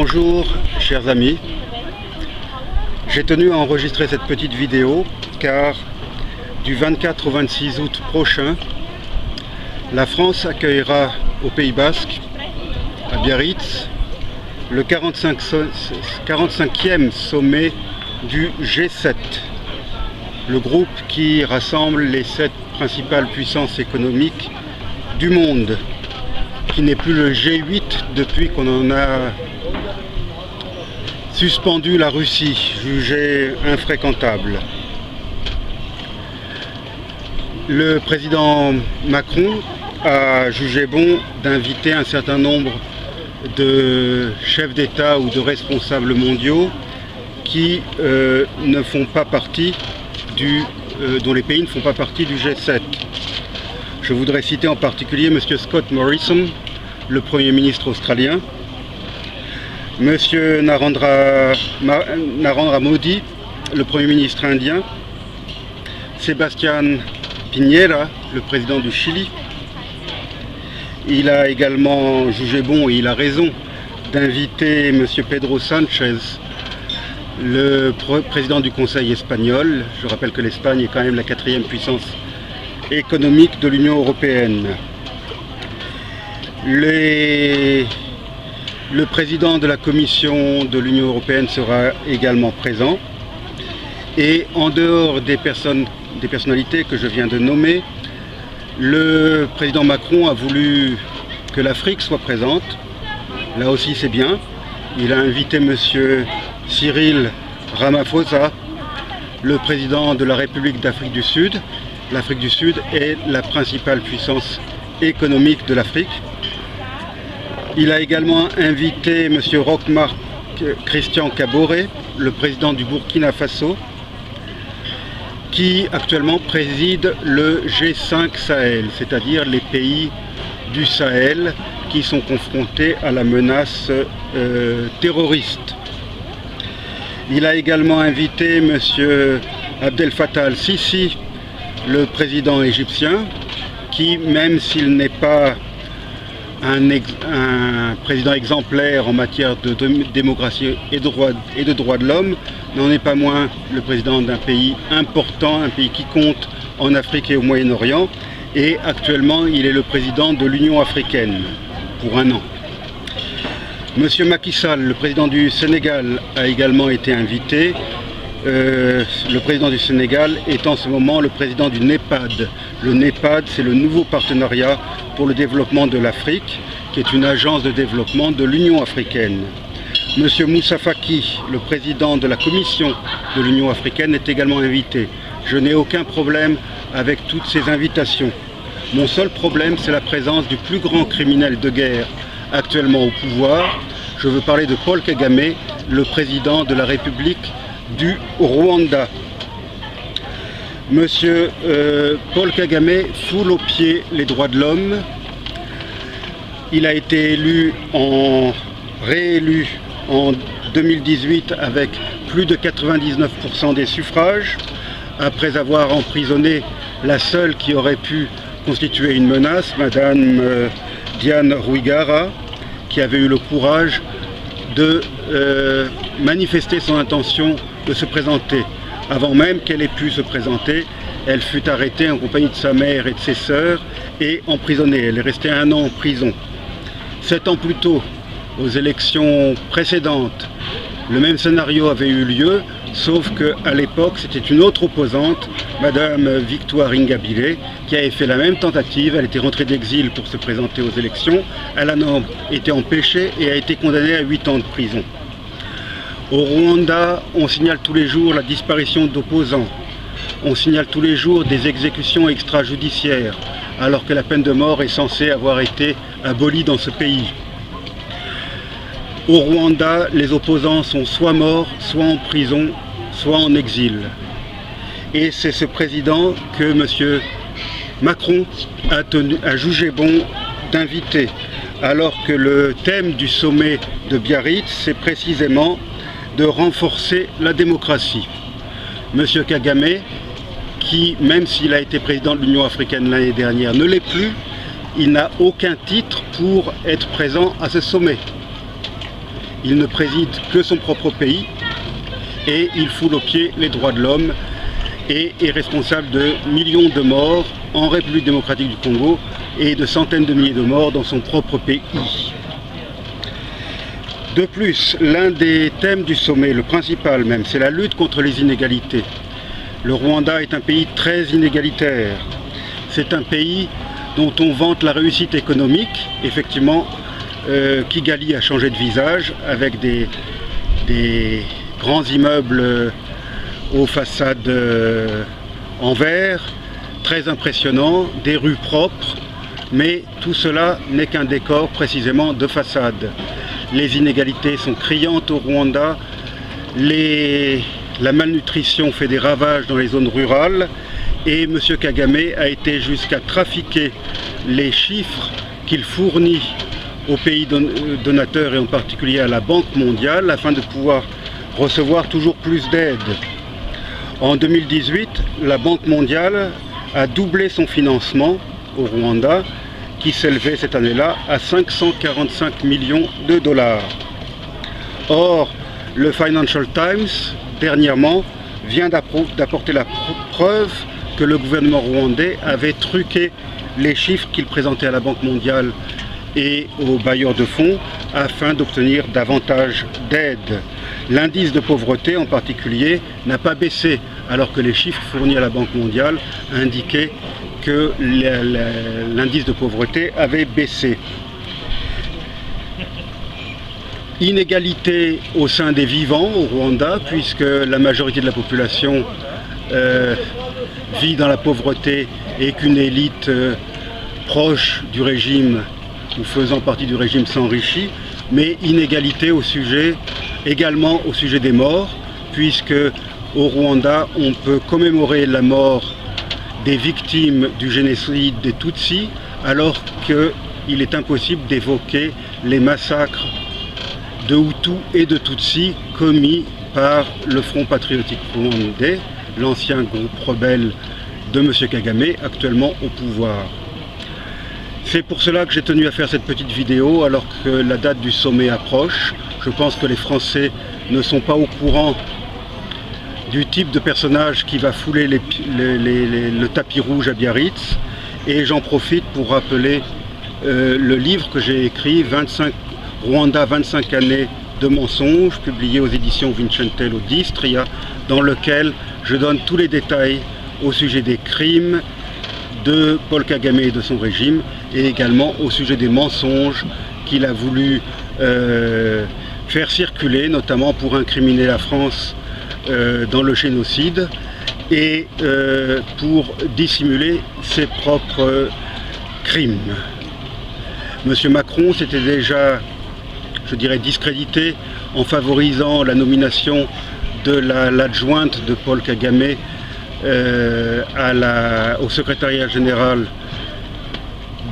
Bonjour chers amis, j'ai tenu à enregistrer cette petite vidéo car du 24 au 26 août prochain, la France accueillera au Pays Basque, à Biarritz, le 45e sommet du G7, le groupe qui rassemble les 7 principales puissances économiques du monde, qui n'est plus le G8 depuis qu'on en a suspendu la Russie, jugée infréquentable. Le président Macron a jugé bon d'inviter un certain nombre de chefs d'État ou de responsables mondiaux qui ne font pas partie dont les pays ne font pas partie du G7. Je voudrais citer en particulier M. Scott Morrison, le Premier ministre australien, M. Narendra Modi, le Premier ministre indien, Sebastián Piñera, le président du Chili. Il a également jugé bon, et il a raison, d'inviter M. Pedro Sánchez, le président du Conseil espagnol. Je rappelle que l'Espagne est quand même la 4e puissance économique de l'Union européenne. Le président de la Commission de l'Union européenne sera également présent. Et en dehors des personnalités que je viens de nommer, le président Macron a voulu que l'Afrique soit présente. Là aussi c'est bien. Il a invité M. Cyril Ramaphosa, le président de la République d'Afrique du Sud. L'Afrique du Sud est la principale puissance économique de l'Afrique. Il a également invité M. Roch-Marc Christian Kaboré, le président du Burkina Faso, qui actuellement préside le G5 Sahel, c'est-à-dire les pays du Sahel qui sont confrontés à la menace terroriste. Il a également invité M. Abdel Fattah al-Sisi, le président égyptien, qui, même s'il n'est pas un président exemplaire en matière de démocratie et de droits de l'homme, n'en est pas moins le président d'un pays important, un pays qui compte en Afrique et au Moyen-Orient, et actuellement il est le président de l'Union africaine pour un an. Monsieur Macky Sall, le président du Sénégal, a également été invité. Le président du Sénégal est en ce moment le président du NEPAD. Le NEPAD, c'est le nouveau partenariat pour le développement de l'Afrique, qui est une agence de développement de l'Union africaine. Monsieur Moussa Faki, le président de la Commission de l'Union africaine, est également invité. Je n'ai aucun problème avec toutes ces invitations. Mon seul problème, c'est la présence du plus grand criminel de guerre actuellement au pouvoir. Je veux parler de Paul Kagame, le président de la République du Rwanda. Monsieur Paul Kagame foule aux pieds les droits de l'homme. Il a été réélu en 2018 avec plus de 99% des suffrages, après avoir emprisonné la seule qui aurait pu constituer une menace, Madame Diane Rwigara, qui avait eu le courage de manifester son intention de se présenter. Avant même qu'elle ait pu se présenter, elle fut arrêtée en compagnie de sa mère et de ses sœurs et emprisonnée. Elle est restée 1 an en prison. 7 ans plus tôt, aux élections précédentes, le même scénario avait eu lieu, sauf qu'à l'époque, c'était une autre opposante, Madame Victoire Ingabire, qui avait fait la même tentative. Elle était rentrée d'exil pour se présenter aux élections. Elle en a été empêchée et a été condamnée à 8 ans de prison. Au Rwanda, on signale tous les jours la disparition d'opposants. On signale tous les jours des exécutions extrajudiciaires, alors que la peine de mort est censée avoir été abolie dans ce pays. Au Rwanda, les opposants sont soit morts, soit en prison, soit en exil. Et c'est ce président que M. Macron a jugé bon d'inviter, alors que le thème du sommet de Biarritz, c'est précisément de renforcer la démocratie. M. Kagame, qui, même s'il a été président de l'Union africaine l'année dernière, ne l'est plus, il n'a aucun titre pour être présent à ce sommet. il ne préside que son propre pays et il foule aux pieds les droits de l'homme et est responsable de millions de morts en République démocratique du Congo et de centaines de milliers de morts dans son propre pays. De plus, l'un des thèmes du sommet, le principal même, c'est la lutte contre les inégalités. Le Rwanda est un pays très inégalitaire. C'est un pays dont on vante la réussite économique. Effectivement, Kigali a changé de visage avec des grands immeubles aux façades en verre, très impressionnants, des rues propres, mais tout cela n'est qu'un décor précisément de façade. Les inégalités sont criantes au Rwanda, la malnutrition fait des ravages dans les zones rurales et M. Kagame a été jusqu'à trafiquer les chiffres qu'il fournit aux pays donateurs et en particulier à la Banque mondiale afin de pouvoir recevoir toujours plus d'aide. En 2018, la Banque mondiale a doublé son financement au Rwanda qui s'élevait cette année-là à 545 millions de dollars. Or, le Financial Times, dernièrement, vient d'apporter la preuve que le gouvernement rwandais avait truqué les chiffres qu'il présentait à la Banque mondiale et aux bailleurs de fonds afin d'obtenir davantage d'aide. L'indice de pauvreté en particulier n'a pas baissé alors que les chiffres fournis à la Banque mondiale indiquaient que l'indice de pauvreté avait baissé. Inégalité au sein des vivants au Rwanda, puisque la majorité de la population vit dans la pauvreté et qu'une élite proche du régime ou faisant partie du régime s'enrichit, mais inégalité également au sujet des morts, puisque au Rwanda on peut commémorer la mort des victimes du génocide des Tutsis, alors qu'il est impossible d'évoquer les massacres de Hutus et de Tutsis commis par le Front patriotique rwandais, l'ancien groupe rebelle de M. Kagame, actuellement au pouvoir. C'est pour cela que j'ai tenu à faire cette petite vidéo alors que la date du sommet approche. Je pense que les Français ne sont pas au courant du type de personnage qui va fouler le tapis rouge à Biarritz. Et j'en profite pour rappeler le livre que j'ai écrit, Rwanda 25 années de mensonges, publié aux éditions Vincentello d'Istria, dans lequel je donne tous les détails au sujet des crimes de Paul Kagame et de son régime, et également au sujet des mensonges qu'il a voulu faire circuler, notamment pour incriminer la France dans le génocide et pour dissimuler ses propres crimes. Monsieur Macron s'était déjà, je dirais, discrédité en favorisant la nomination de l'adjointe de Paul Kagame au secrétariat général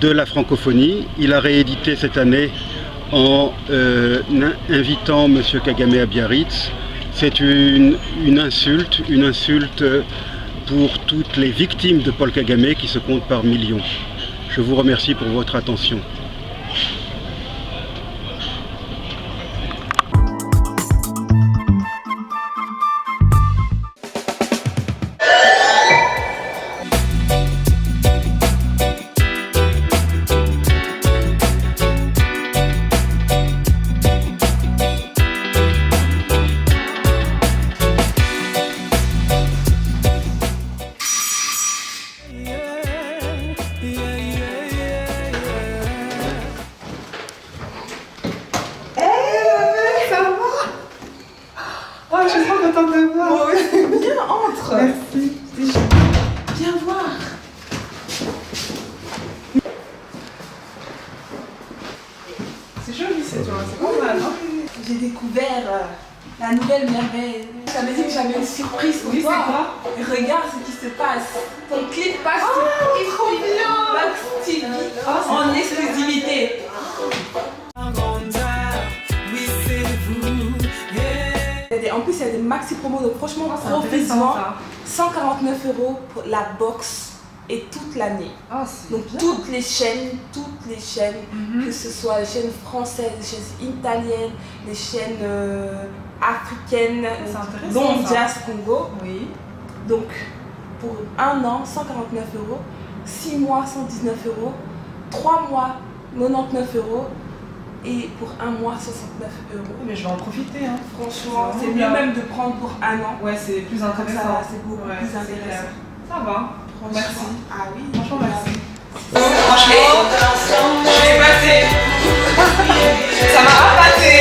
de la francophonie. Il a réédité cette année en invitant M. Kagame à Biarritz. C'est une insulte pour toutes les victimes de Paul Kagame qui se comptent par millions. Je vous remercie pour votre attention. Viens, entre. Merci. Viens voir. C'est joli cette journée, c'est pas mal, non? J'ai découvert la nouvelle merveille. J'avais dit que j'avais une surprise pour Oui, toi. c'est quoi? Regarde ce qui se passe. Ton clip passe Oh, trop bien. Max TV Oh, en exclusivité. En plus, il y a des maxi promos, donc franchement, Oh, c'est intéressant, profites-en. ça. 149 € pour la box et toute l'année. Ah, c'est Donc bien. toutes les chaînes, que ce soit les chaînes françaises, les chaînes italiennes, les chaînes africaines, C'est intéressant, dont ça. Jazz Congo. Oui. Donc pour 1 an, 149 €, 6 mois, 119 €, 3 mois, 99 € et pour 1 mois, 69 €. Mais je vais en profiter. Hein. Franchement, C'est c'est mieux bien. même de prendre pour 1 an. Ouais, c'est plus Comme intéressant. ça, c'est beaucoup Ouais, plus c'est intéressant. clair. Ça va. Merci. Ah oui, Franchement, merci. Franchement, je l'ai passé. Ça m'a appâté.